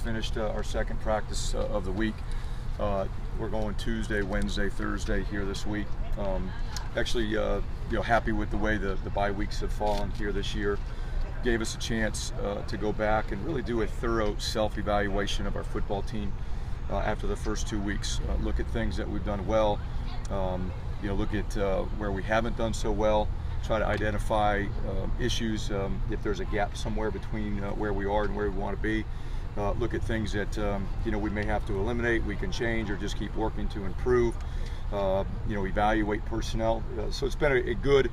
finished our second practice of the week. We're going Tuesday, Wednesday, Thursday here this week. Actually, happy with the way the bye weeks have fallen here this year. Gave us a chance to go back and really do a thorough self-evaluation of our football team after the first 2 weeks. Look at things that we've done well. Look at where we haven't done so well. Try to identify issues if there's a gap somewhere between where we are and where we want to be. Look at things that we may have to eliminate, we can change, or just keep working to improve. Evaluate personnel. So it's been a good,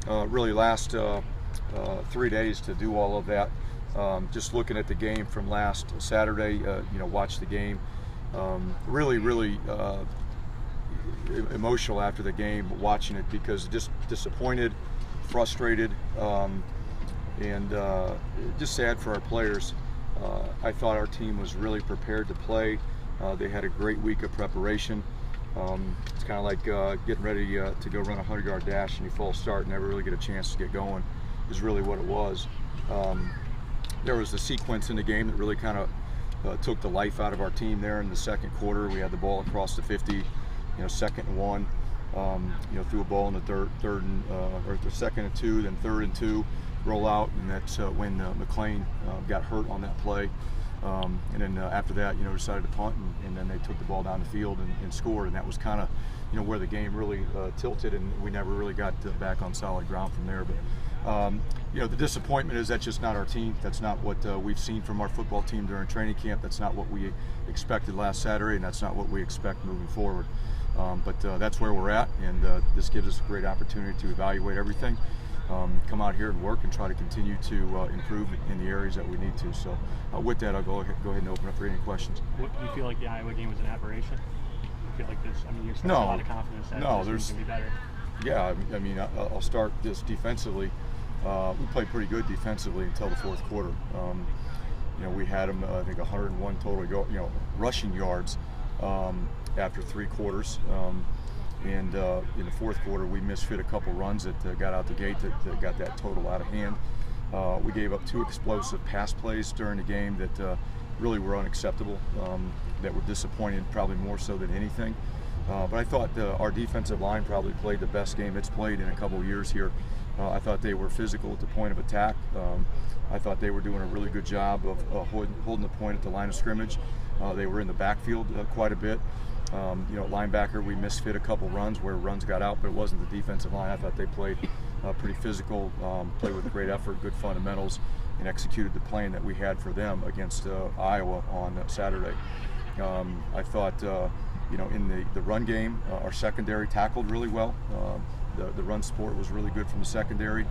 really last 3 days to do all of that. Just looking at the game from last Saturday, watch the game. Really emotional after the game watching it, because just disappointed, frustrated, and just sad for our players. I thought our team was really prepared to play. They had a great week of preparation. It's kind of like getting ready to go run a 100-yard dash and you false start and never really get a chance to get going, is really what it was. There was a sequence in the game that really kind of took the life out of our team there in the second quarter. We had the ball across the 50, 2nd and 1. Threw a ball in the second and 2, then 3rd and 2, roll out, and that's when McLane got hurt on that play. And then after that, decided to punt, and then they took the ball down the field and scored, and that was kind of, where the game really tilted, and we never really got back on solid ground from there. But the disappointment is that's just not our team. That's not what we've seen from our football team during training camp. That's not what we expected last Saturday, and that's not what we expect moving forward. But that's where we're at, and this gives us a great opportunity to evaluate everything, come out here and work and try to continue to improve in the areas that we need to. So with that, I'll go ahead and open up for any questions. What, do you feel like the Iowa game was an aberration? You feel like this? You expressed a lot of confidence that this can be better. Yeah, I'll start this defensively. We played pretty good defensively until the fourth quarter. We had them, I think, 101 total rushing yards after 3 quarters. And in the fourth quarter, we misfit a couple runs that got out the gate that got that total out of hand. We gave up 2 explosive pass plays during the game that really were unacceptable, that were disappointing, probably more so than anything. But I thought our defensive line probably played the best game it's played in a couple of years here. I thought they were physical at the point of attack. I thought they were doing a really good job of holding the point at the line of scrimmage. They were in the backfield quite a bit. Linebacker, we misfit a couple runs where runs got out, but it wasn't the defensive line. I thought they played pretty physical, played with great effort, good fundamentals, and executed the plan that we had for them against Iowa on Saturday. I thought, in the run game, our secondary tackled really well. The run support was really good from the secondary.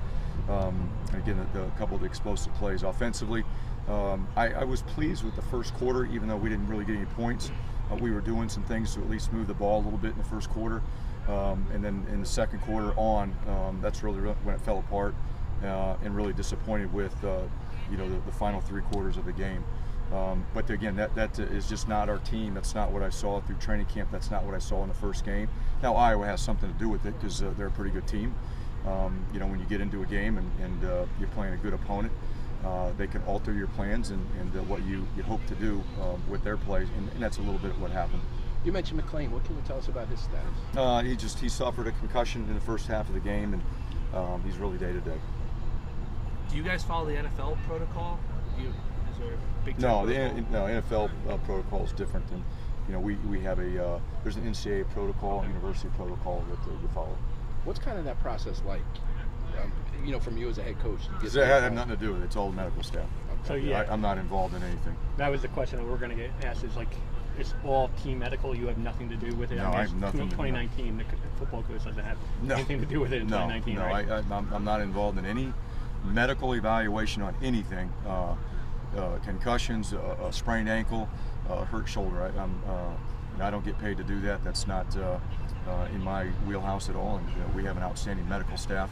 And again, a couple of the explosive plays offensively. I was pleased with the first quarter, even though we didn't really get any points. We were doing some things to at least move the ball a little bit in the first quarter. And then in the second quarter on, that's really when it fell apart, and really disappointed with the final 3 quarters of the game. But again, that is just not our team. That's not what I saw through training camp. That's not what I saw in the first game. Now Iowa has something to do with it, because they're a pretty good team. When you get into a game and you're playing a good opponent, they can alter your plans and what you hope to do with their play, and that's a little bit of what happened. You mentioned McLane. What can you tell us about his status? He suffered a concussion in the first half of the game, and he's really day to day. Do you guys follow the NFL protocol? Is there a big no, NFL protocol is different than we have there's an NCAA protocol, university protocol that you follow. What's kind of that process like? From you as a head coach? It had nothing to do with it. It's all the medical staff. So yeah, I'm not involved in anything. That was the question that we're going to get asked. Is it's all team medical. You have nothing to do with it. No, I have nothing. 2019, the football coach doesn't have anything to do with it in 2019. No, right? I'm not involved in any medical evaluation on anything. Concussions, a sprained ankle, hurt shoulder. I don't get paid to do that. That's not in my wheelhouse at all. And we have an outstanding medical staff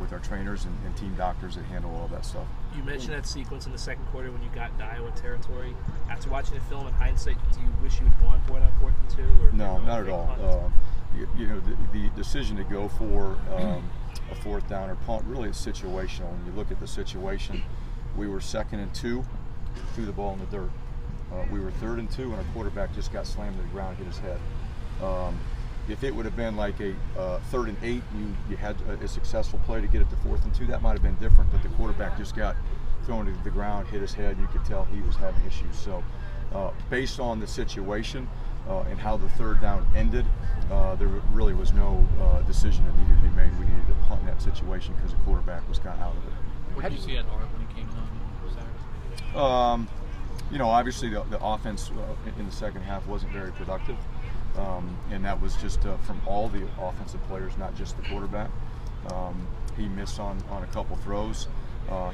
with our trainers and team doctors that handle all that stuff. You mentioned that sequence in the second quarter when you got into Iowa territory. After watching the film, in hindsight, do you wish you had gone for it on 4th and 2? Or no, not at all. The decision to go for a 4th down or punt really is situational. When you look at the situation, we were 2nd and 2, threw the ball in the dirt. We were 3rd and 2, and our quarterback just got slammed to the ground, hit his head. If it would have been like a 3rd and 8, you had a successful play to get it to 4th and 2, that might have been different. But the quarterback just got thrown to the ground, hit his head. You could tell he was having issues. So, based on the situation and how the 3rd down ended, there really was no decision that needed to be made. We needed to punt in that situation because the quarterback was kind of out of it. What did you see at Art when he came on Saturday? You know, obviously the offense in the second half wasn't very productive, and that was just from all the offensive players, not just the quarterback. He missed on a couple throws.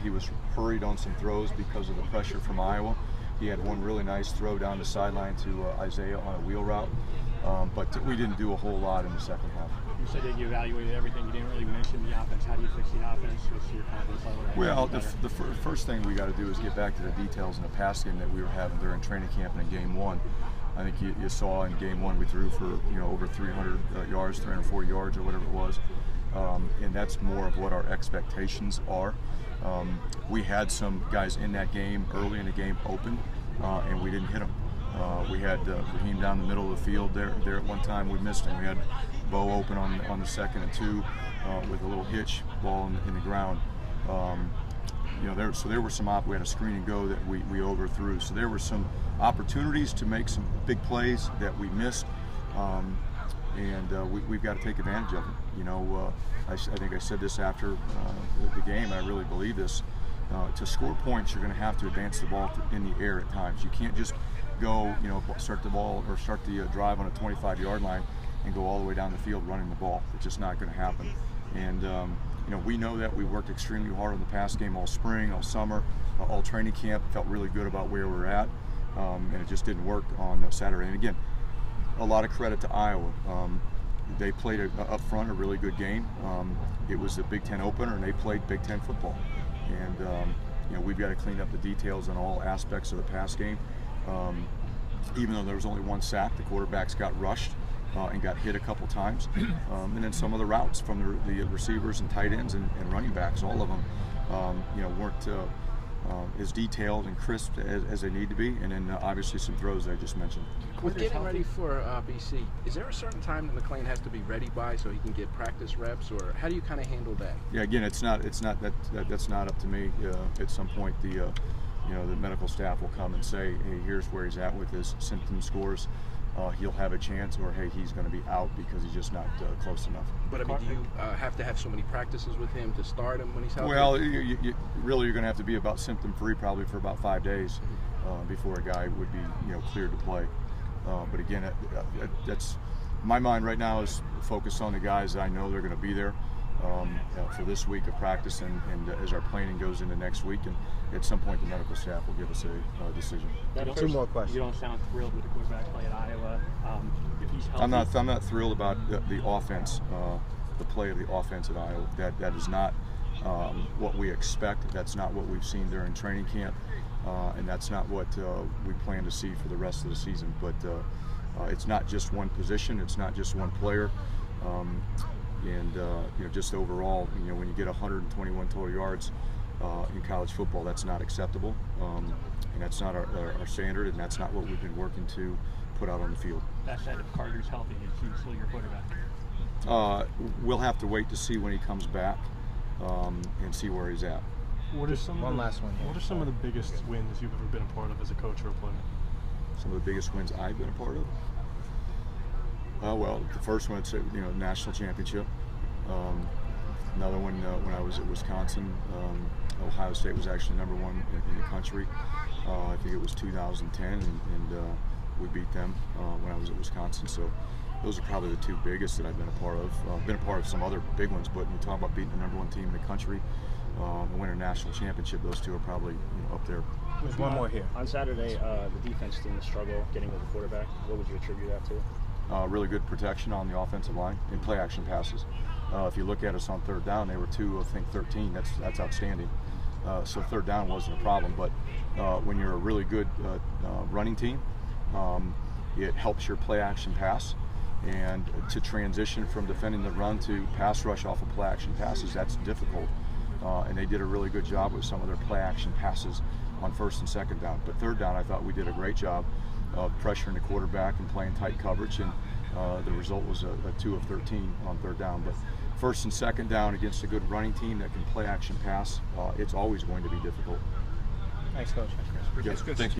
He was hurried on some throws because of the pressure from Iowa. He had one really nice throw down the sideline to Isaiah on a wheel route, but we didn't do a whole lot in the second half. You said that you evaluated everything. You didn't really mention the offense. How do you fix the offense? What's your confidence level? Well, the first thing we got to do is get back to the details in the pass game that we were having during training camp and in game 1. I think you saw in game 1 we threw for over 300 yards, 304 yards or whatever it was, and that's more of what our expectations are. We had some guys in that game early in the game open, and we didn't hit them. We had Raheem down the middle of the field there at one time. We missed him. We had Bo open on the 2nd and 2 with a little hitch ball in the ground. So there were some we had a screen and go that we overthrew. So there were some opportunities to make some big plays that we missed, and we've got to take advantage of them. I think I said this after the game. I really believe this. To score points, you're going to have to advance the ball in the air at times. You can't just go, start the drive on a 25-yard line and go all the way down the field running the ball. It's just not going to happen. And we know that. We worked extremely hard on the pass game all spring, all summer, all training camp. Felt really good about where we're at, and it just didn't work on Saturday. And again, a lot of credit to Iowa. They played up front a really good game. It was the Big Ten opener, and they played Big Ten football. And we've got to clean up the details on all aspects of the pass game. Even though there was only one sack, the quarterbacks got rushed and got hit a couple times. And then some of the routes from the receivers and tight ends and running backs, all of them, weren't as detailed and crisp as they need to be. And then obviously some throws I just mentioned. With getting ready for BC, is there a certain time that McLane has to be ready by so he can get practice reps, or how do you kind of handle that? Yeah, again, that's not up to me. At some point, the medical staff will come and say, hey, here's where he's at with his symptom scores. He'll have a chance, or hey, he's going to be out because he's just not close enough. But I mean, do you have to have so many practices with him to start him when he's out? Well, you're going to have to be about symptom-free probably for about 5 days before a guy would be cleared to play. But again, that's my mind right now is focused on the guys that I know they're going to be there for this week of practice, and as our planning goes into next week, and at some point the medical staff will give us a decision. Two more questions. You don't sound thrilled with the quarterback play at Iowa. If he's healthy, I'm not thrilled about the offense, the play of the offense at Iowa. That is not what we expect. That's not what we've seen during training camp, and that's not what we plan to see for the rest of the season. But it's not just one position. It's not just one player. Just overall, when you get 121 total yards in college football, that's not acceptable, and that's not our standard, and that's not what we've been working to put out on the field. That said, if Carter's healthy, is he still your quarterback? We'll have to wait to see when he comes back and see where he's at. One last one. What are some of the biggest wins you've ever been a part of as a coach or a player? Some of the biggest wins I've been a part of? Well, the first one, it's national championship. Another one when I was at Wisconsin, Ohio State was actually #1 in the country. I think it was 2010, and we beat them when I was at Wisconsin. So those are probably the two biggest that I've been a part of. I've been a part of some other big ones, but when you talk about beating the #1 team in the country and winning a national championship, those two are probably up there. There's one more here. On Saturday, the defense didn't struggle getting with the quarterback. What would you attribute that to? Really good protection on the offensive line and play action passes. If you look at us on third down, they were 13. That's outstanding. So third down wasn't a problem. But when you're a really good running team, it helps your play action pass. And to transition from defending the run to pass rush off of play action passes, that's difficult. And they did a really good job with some of their play action passes on first and second down. But third down, I thought we did a great job of pressuring the quarterback and playing tight coverage, and the result was a 2 of 13 on third down. But first and second down against a good running team that can play action pass, it's always going to be difficult. Thanks, Coach. Yes, thank you.